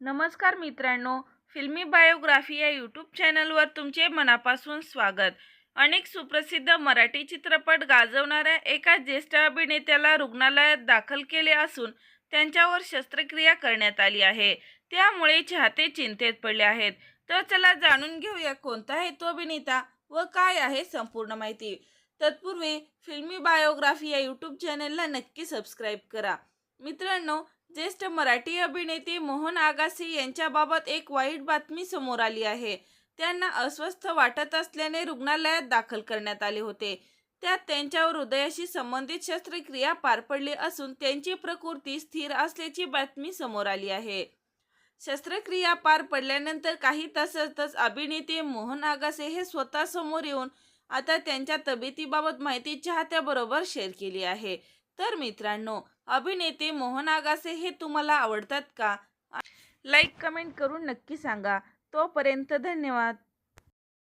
नमस्कार मित्रांनो, फिल्मी बायोग्राफी या यूट्यूब चॅनलवर तुमचे मनापासून स्वागत. अनेक सुप्रसिद्ध मराठी चित्रपट गाजवणाऱ्या एका ज्येष्ठ अभिनेत्याला रुग्णालयात दाखल केले असून त्यांच्यावर शस्त्रक्रिया करण्यात आली आहे. त्यामुळे चाहते चिंतेत पडले आहेत. तर चला जाणून घेऊया कोणता आहे तो अभिनेता व काय आहे संपूर्ण माहिती. तत्पूर्वी फिल्मी बायोग्राफी या यूट्यूब चॅनलला नक्की सबस्क्राईब करा. मित्रांनो, ज्येष्ठ मराठी अभिनेते मोहन आगासे यांच्याबाबत एक वाईट बातमी समोर आली आहे. त्यांना अस्वस्थ वाटत असल्याने रुग्णालयात दाखल करण्यात आले होते. त्यात त्यांच्यावर हृदयाशी संबंधित शस्त्रक्रिया पार पडली असून त्यांची प्रकृती स्थिर असल्याची बातमी समोर आली आहे. शस्त्रक्रिया पार पडल्यानंतर काही तासातच अभिनेते मोहन आगासे हे स्वतः समोर येऊन आता त्यांच्या तब्येतीबाबत माहिती चाहत्याबरोबर शेअर केली आहे. तर मित्रांनो, अभिनेते मोहन आगासे हे तुम्हाला आवडतात का? लाईक कमेंट करून नक्की सांगा. तोपर्यंत धन्यवाद.